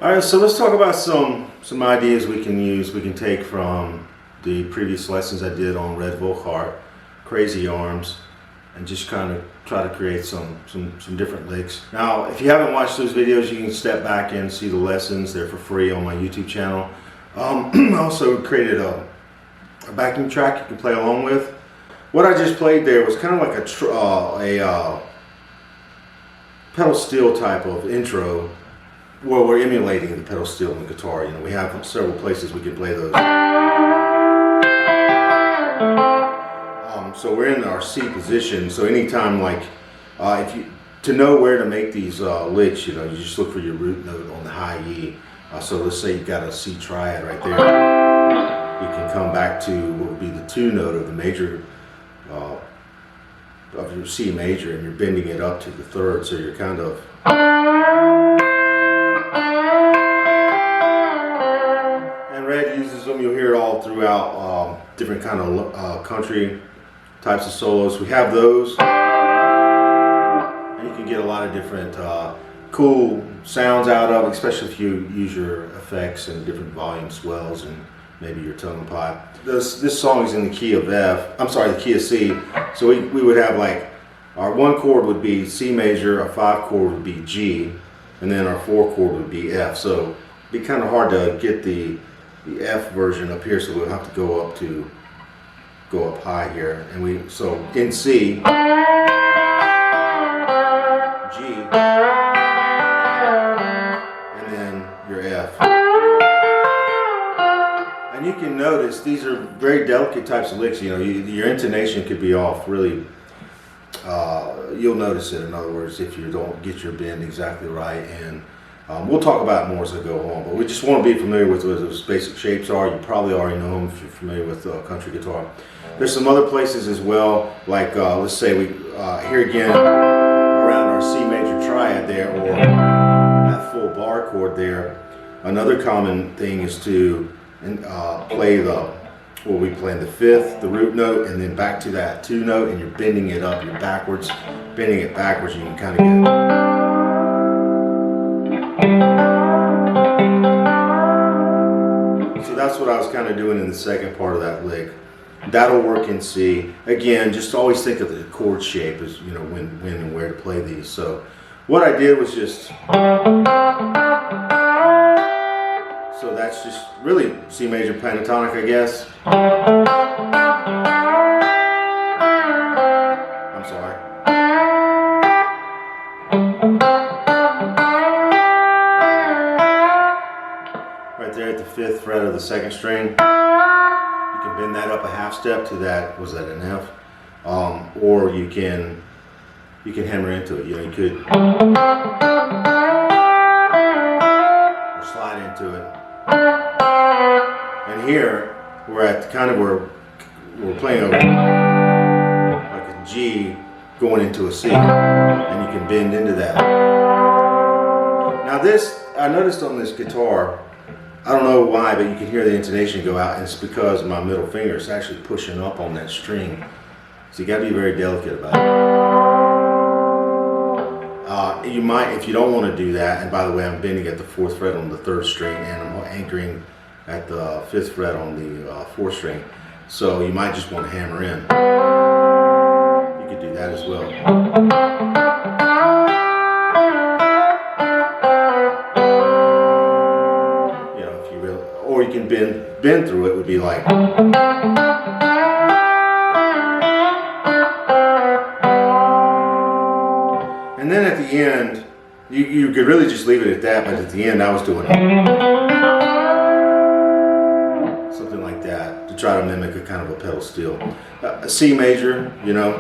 Alright, so let's talk about some ideas we can use, we can take from the previous lessons I did on Redd Volkeart, Crazy Arms, and just kind of try to create some different licks. Now, if you haven't watched those videos, you can step back and see the lessons. They're for free on my YouTube channel. I also created a backing track you can play along with. What I just played there was kind of like a pedal steel type of intro. Well, we're emulating the pedal steel on the guitar. You know, we have several places we can play those. So we're in our C position. So anytime, like, to know where to make these licks, you know, you just look for your root note on the high E. So let's say you've got a C triad right there. You can come back to what would be the 2 note of the major, of your C major, and you're bending it up to the 3rd. So you're kind of. Redd uses them. You'll hear it all throughout different kind of country types of solos. We have those, and you can get a lot of different cool sounds out of it, especially if you use your effects and different volume swells and maybe your tone pipe. This song is in the key of F. I'm sorry, the key of C. So we would have, like, our 1 chord would be C major, our 5 chord would be G, and then our 4 chord would be F. So it'd be kind of hard to get the F version up here, so we'll have to go up high here, and so in C, G, and then your F. And you can notice these are very delicate types of licks. You know, your intonation could be off really. You'll notice it, in other words, if you don't get your bend exactly right. And we'll talk about it more as I go on, but we just want to be familiar with what those basic shapes are. You probably already know them if you're familiar with country guitar. There's some other places as well, like let's say we here again around our C major triad there, or that full bar chord there. Another common thing is to play we play in the 5th, the root note, and then back to that 2 note, and you're bending it up, you're backwards, bending it backwards, you can kind of get. So that's what I was kind of doing in the second part of that lick. That'll work in C. Again, just always think of the chord shape as, you know, when and where to play these. So what I did was just, so that's just really C major pentatonic, I guess. I'm sorry. Right there at the 5th fret of the 2nd string. You can bend that up a half step to that, was that an F? Or you can hammer into it. You know, you could, or slide into it. And here we're at kind of where we're playing a, like a G going into a C, and you can bend into that. Now this, I noticed on this guitar, I don't know why, but you can hear the intonation go out, and it's because my middle finger is actually pushing up on that string. So you got to be very delicate about it. You might, if you don't want to do that, and by the way, I'm bending at the 4th fret on the 3rd string, and I'm anchoring at the 5th fret on the 4th string. So you might just want to hammer in. You could do that as well. Or you can bend through it, would be like. And then at the end, you could really just leave it at that, but at the end I was doing something like that to try to mimic a kind of a pedal steel. A C major, you know.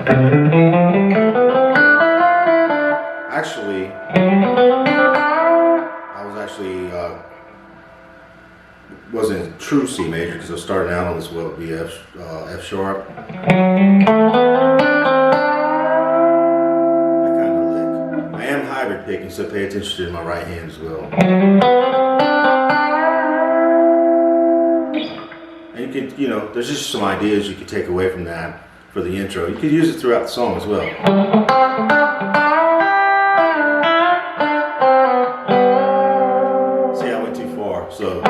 Actually, I was actually wasn't true C major because I was starting out on this, what would be F sharp. That kind of lick. I am hybrid picking, so pay attention to my right hand as well. And you could, you know, there's just some ideas you could take away from that for the intro. You could use it throughout the song as well. See, I went too far, so.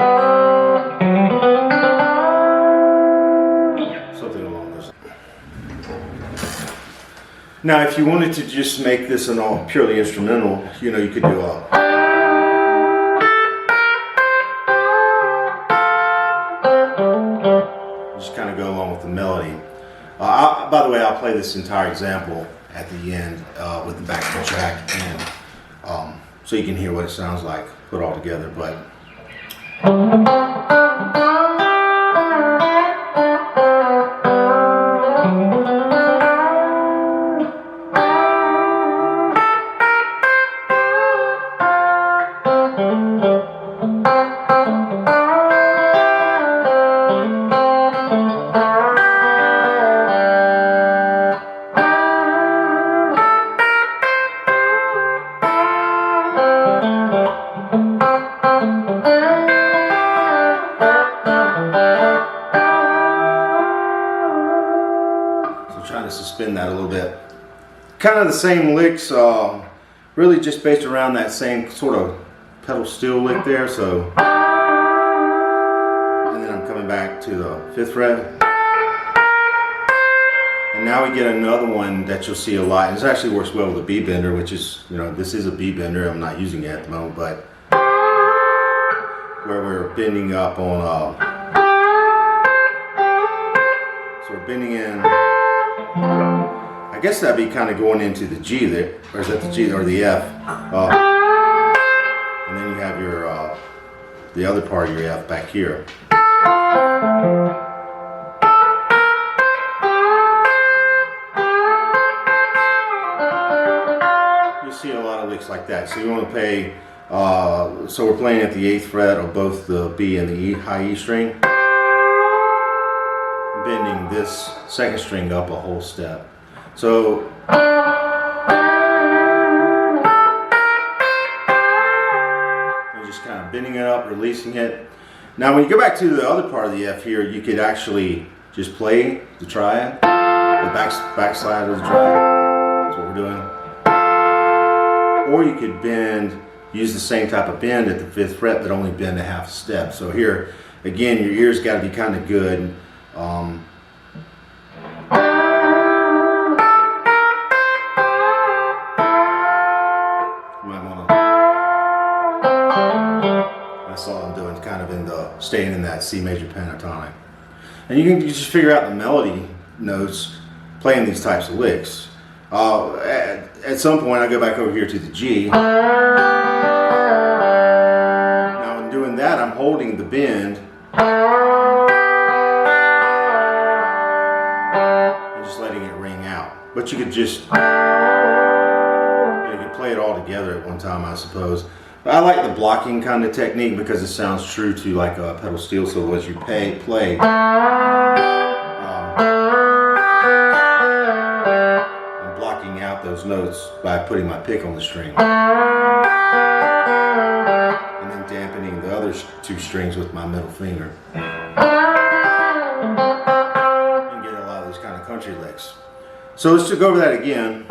Now, if you wanted to just make this an all purely instrumental, you know, you could do a. Just kind of go along with the melody. By the way, I'll play this entire example at the end with the backing track, and so you can hear what it sounds like put all together. But. Trying to suspend that a little bit. Kind of the same licks, really just based around that same sort of pedal steel lick there. So, and then I'm coming back to the 5th fret. And now we get another one that you'll see a lot. And this actually works well with a B bender, which is, you know, this is a B bender. I'm not using it at the moment, but where we're bending up on, so we're bending in. I guess that'd be kind of going into the G there, or is that the G or the F? And then you have your the other part of your F back here. You'll see a lot of licks like that. So you want to play. So we're playing at the 8th fret of both the B and the E, high E string. Bending this 2nd string up a whole step. So you're just kind of bending it up, releasing it. Now when you go back to the other part of the F here, you could actually just play the triad, the backslide of the triad. That's what we're doing. Or you could bend, use the same type of bend at the 5th fret, but only bend a half step. So here, again, your ears got to be kind of good. that C major pentatonic. And you can just figure out the melody notes playing these types of licks. At some point I go back over here to the G. Now in doing that, I'm holding the bend and just letting it ring out. But you could just, you could play it all together at one time, I suppose. But I like the blocking kind of technique because it sounds true to like a pedal steel solo as you play. I'm blocking out those notes by putting my pick on the string. And then dampening the other two strings with my middle finger. And get a lot of those kind of country licks. So let's just go over that again.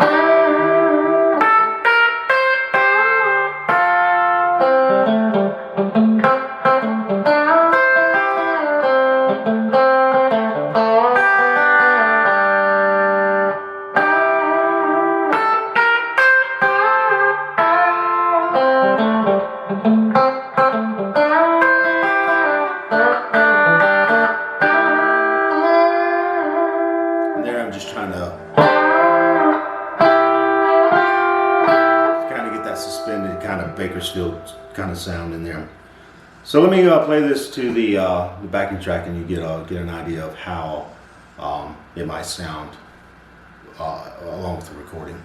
I'm just trying to kind of get that suspended kind of Bakersfield kind of sound in there. So let me play this to the backing track, and you get an idea of how it might sound along with the recording.